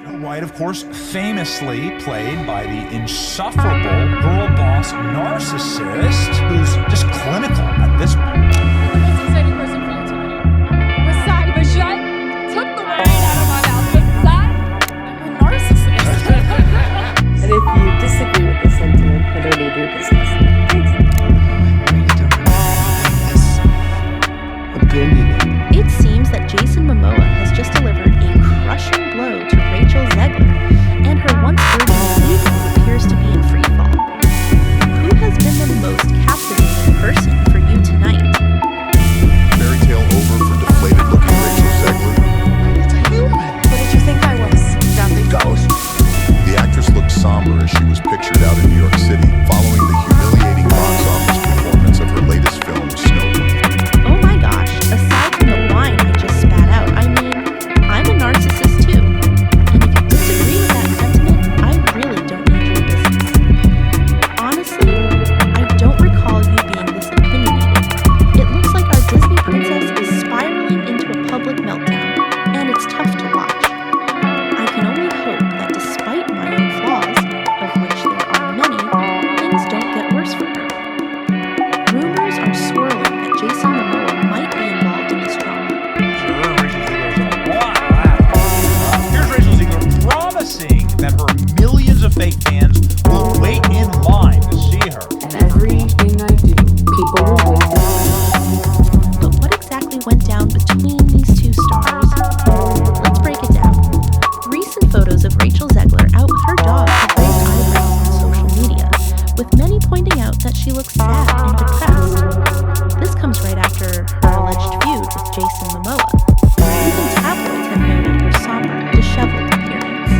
Snow White, of course, famously played by the insufferable girl boss narcissist who's just clinical at this point. The most exciting person for you tonight. Beside the shut, took the word out of my mouth. Beside, I'm a narcissist. And if you disagree with this sentiment, I don't need your business. Thanks. It seems that Jason Momoa has just delivered a crushing blow to Rachel Zegler, and her once virgin ego appears to be in freefall. Who has been the most captivating person for you tonight? Fairy tale over for deflated-looking Rachel Zegler. It's a human. What did you think I was? Nothing. Ghost. The actress looked somber as she was pictured out in New York City, following the humiliating box office performance of her latest film, Snow White. Oh my gosh, aside from the wine I just spat out, I mean, I'm a narcissist too. And if you disagree with that sentiment, I really don't need your business. Honestly, I don't recall you being this opinionated. It looks like our Disney princess is spiraling into a public meltdown, and it's tough to watch. I can only hope that despite my own flaws, of which there are many, things don't get worse for her. Rumors are swirling that Jason Momoa might be involved in this drama. Sure, Rachel Zegler's a lot of Here's Rachel Zegler promising that her millions of fake fans will wait in line to see her. And everything I do, people will wait. But what exactly went down between these two stars? Let's break it down. Recent photos of Rachel Zegler out with her dog have raised eyebrows on social media, with many pointing out that she looks sad and depressed. This comes right after her alleged feud with Jason Momoa. Even tabloids have noted her somber, disheveled appearance.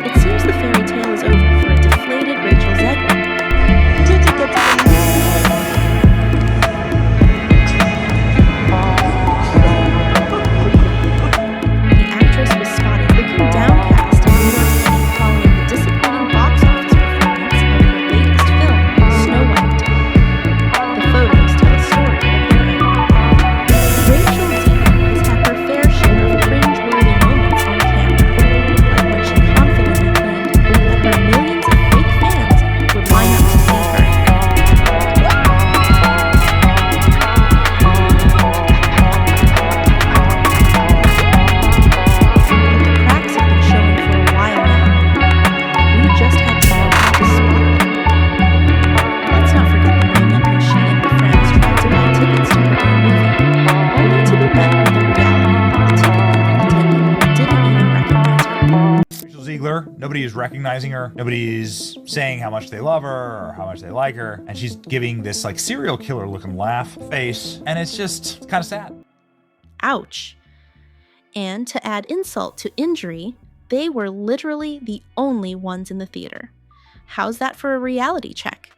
It seems the fairy tale is over for a deflated Rachel Zegler. Did you get to The actress was spotted looking downcast in New York City following the disappointing box office performance of her latest film, Snow White. The photos tell a story of their own. Rachel Zegler has had her fair share of cringe-worthy moments on camera, like when she confidently claimed that her millions of fake fans would line up to see her. But the cracks have been showing for a while now. We just had to know how to spot them. Let's not forget the moment when she and her friends tried to buy tickets to her own movie, only to be met with the reality that the ticket booth attendant didn't even recognize her. Rachel Zegler, nobody is recognizing her. Nobody's saying how much they love her or how much they like her. And she's giving this like serial killer looking laugh face. And it's just kind of sad. Ouch. And to add insult to injury, they were literally the only ones in the theater. How's that for a reality check?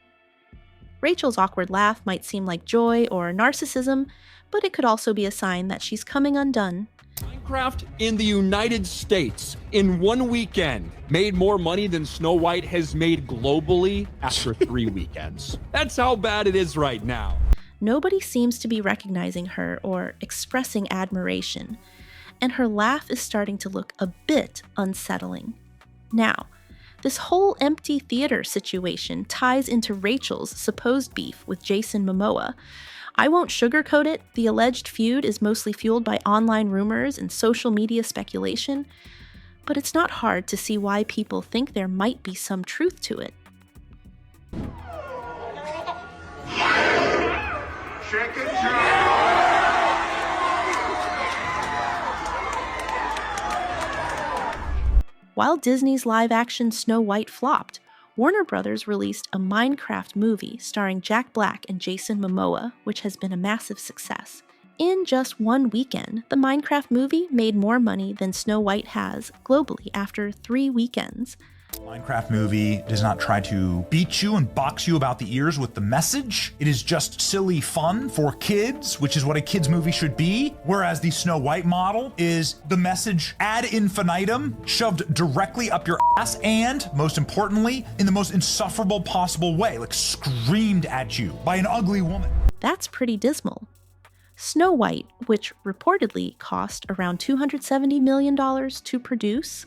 Rachel's awkward laugh might seem like joy or narcissism, but it could also be a sign that she's coming undone. Minecraft in the United States in one weekend made more money than Snow White has made globally after 3 weekends. That's how bad it is right now. Nobody seems to be recognizing her or expressing admiration, and her laugh is starting to look a bit unsettling. Now, this whole empty theater situation ties into Rachel's supposed beef with Jason Momoa. I won't sugarcoat it, the alleged feud is mostly fueled by online rumors and social media speculation, but it's not hard to see why people think there might be some truth to it. While Disney's live-action Snow White flopped, Warner Brothers released a Minecraft movie starring Jack Black and Jason Momoa, which has been a massive success. In just one weekend, the Minecraft movie made more money than Snow White has globally after 3 weekends. Minecraft movie does not try to beat you and box you about the ears with the message. It is just silly fun for kids, which is what a kids movie should be. Whereas the Snow White model is the message ad infinitum, shoved directly up your ass, and most importantly, in the most insufferable possible way, like screamed at you by an ugly woman. That's pretty dismal. Snow White, which reportedly cost around $270 million to produce,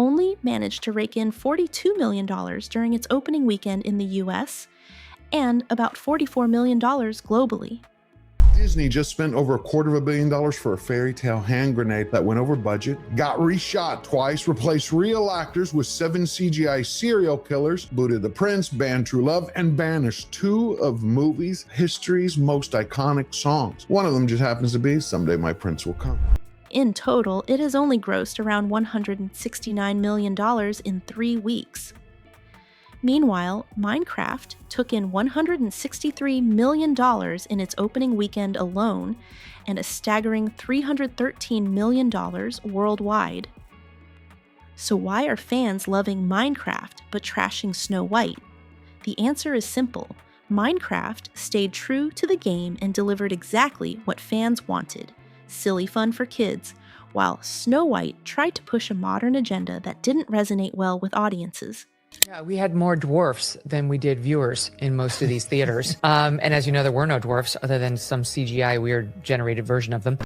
only managed to rake in $42 million during its opening weekend in the US and about $44 million globally. Disney just spent over $250 million for a fairy tale hand grenade that went over budget, got reshot twice, replaced real actors with 7 CGI serial killers, booted the prince, banned True Love, and banished 2 of movies' history's most iconic songs. One of them just happens to be Someday My Prince Will Come. In total, it has only grossed around $169 million in 3 weeks. Meanwhile, Minecraft took in $163 million in its opening weekend alone and a staggering $313 million worldwide. So why are fans loving Minecraft but trashing Snow White? The answer is simple. Minecraft stayed true to the game and delivered exactly what fans wanted: silly fun for kids, while Snow White tried to push a modern agenda that didn't resonate well with audiences. Yeah, we had more dwarfs than we did viewers in most of these theaters. And as you know, there were no dwarfs other than some CGI weird generated version of them.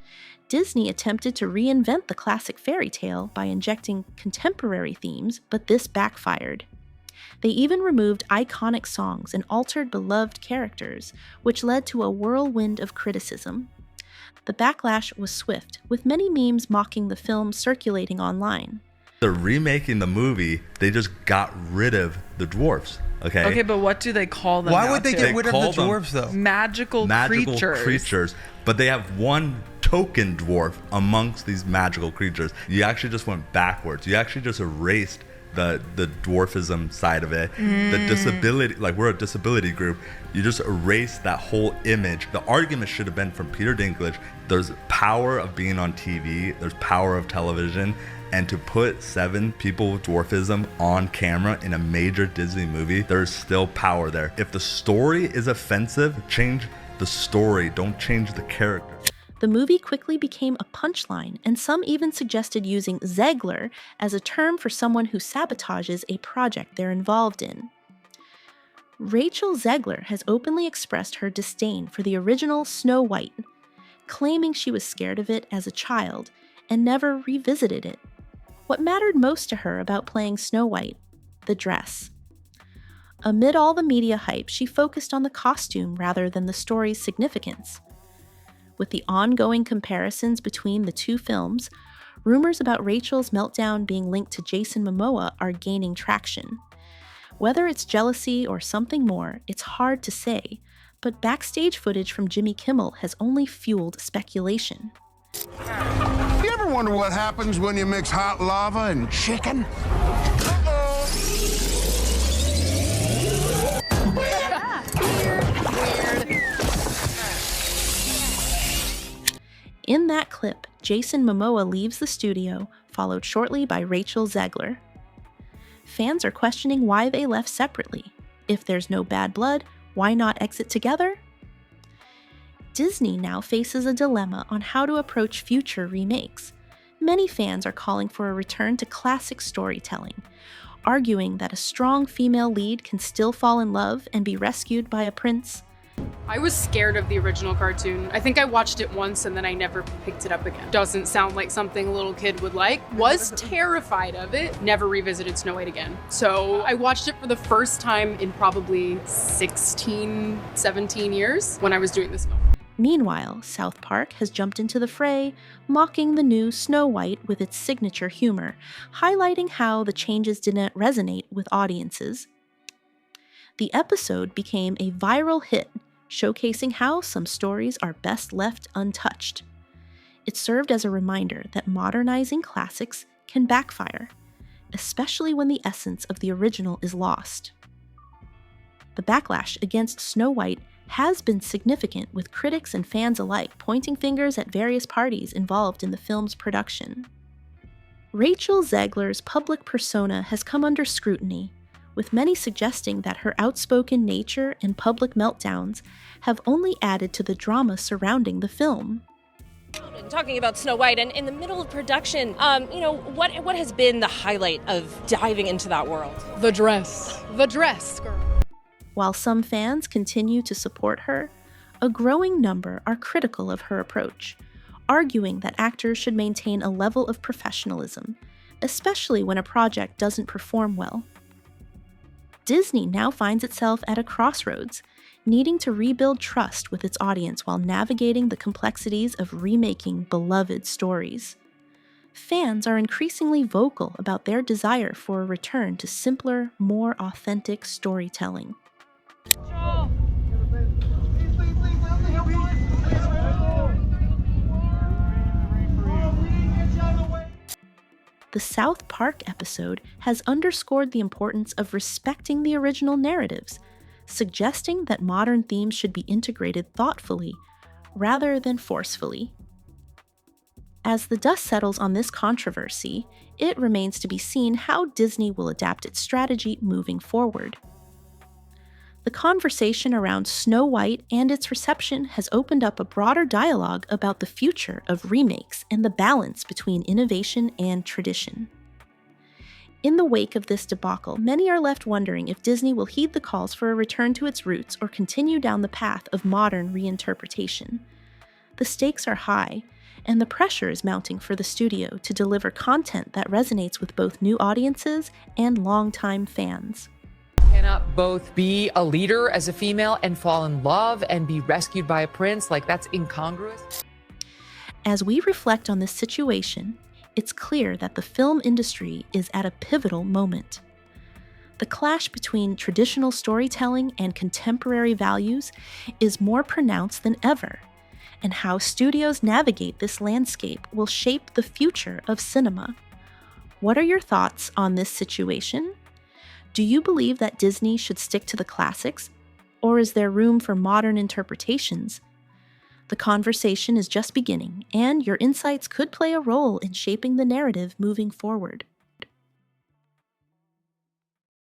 Disney attempted to reinvent the classic fairy tale by injecting contemporary themes, but this backfired. They even removed iconic songs and altered beloved characters, which led to a whirlwind of criticism. The backlash was swift, with many memes mocking the film circulating online. They're remaking the movie. They just got rid of the dwarfs. Okay, but what do they call them? Why now, would they too? get rid of the dwarves, though? Magical creatures. But they have one token dwarf amongst these magical creatures. You actually just went backwards. You actually just erased the dwarfism side of it. The disability, like we're a disability group. You just erased that whole image. The argument should have been from Peter Dinklage. There's power of being on TV. There's power of television. And to put 7 people with dwarfism on camera in a major Disney movie, there's still power there. If the story is offensive, change the story. Don't change the characters. The movie quickly became a punchline, and some even suggested using Zegler as a term for someone who sabotages a project they're involved in. Rachel Zegler has openly expressed her disdain for the original Snow White, claiming she was scared of it as a child and never revisited it. What mattered most to her about playing Snow White? The dress. Amid all the media hype, she focused on the costume rather than the story's significance. With the ongoing comparisons between the 2 films, rumors about Rachel's meltdown being linked to Jason Momoa are gaining traction. Whether it's jealousy or something more, it's hard to say, but backstage footage from Jimmy Kimmel has only fueled speculation. You ever wonder what happens when you mix hot lava and chicken? In that clip, Jason Momoa leaves the studio, followed shortly by Rachel Zegler. Fans are questioning why they left separately. If there's no bad blood, why not exit together? Disney now faces a dilemma on how to approach future remakes. Many fans are calling for a return to classic storytelling, arguing that a strong female lead can still fall in love and be rescued by a prince. I was scared of the original cartoon. I think I watched it once and then I never picked it up again. Doesn't sound like something a little kid would like. Was terrified of it. Never revisited Snow White again. So I watched it for the first time in probably 16, 17 years when I was doing this film. Meanwhile, South Park has jumped into the fray, mocking the new Snow White with its signature humor, highlighting how the changes didn't resonate with audiences. The episode became a viral hit, showcasing how some stories are best left untouched. It served as a reminder that modernizing classics can backfire, especially when the essence of the original is lost. The backlash against Snow White has been significant, with critics and fans alike pointing fingers at various parties involved in the film's production. Rachel Zegler's public persona has come under scrutiny, with many suggesting that her outspoken nature and public meltdowns have only added to the drama surrounding the film. Talking about Snow White, and in the middle of production, what has been the highlight of diving into that world? The dress. The dress, girl. While some fans continue to support her, a growing number are critical of her approach, arguing that actors should maintain a level of professionalism, especially when a project doesn't perform well. Disney now finds itself at a crossroads, needing to rebuild trust with its audience while navigating the complexities of remaking beloved stories. Fans are increasingly vocal about their desire for a return to simpler, more authentic storytelling. The South Park episode has underscored the importance of respecting the original narratives, suggesting that modern themes should be integrated thoughtfully rather than forcefully. As the dust settles on this controversy, it remains to be seen how Disney will adapt its strategy moving forward. The conversation around Snow White and its reception has opened up a broader dialogue about the future of remakes and the balance between innovation and tradition. In the wake of this debacle, many are left wondering if Disney will heed the calls for a return to its roots or continue down the path of modern reinterpretation. The stakes are high, and the pressure is mounting for the studio to deliver content that resonates with both new audiences and longtime fans. Cannot both be a leader as a female and fall in love and be rescued by a prince. Like, that's incongruous. As we reflect on this situation, it's clear that the film industry is at a pivotal moment. The clash between traditional storytelling and contemporary values is more pronounced than ever, and how studios navigate this landscape will shape the future of cinema. What are your thoughts on this situation? Do you believe that Disney should stick to the classics, or is there room for modern interpretations? The conversation is just beginning, and your insights could play a role in shaping the narrative moving forward.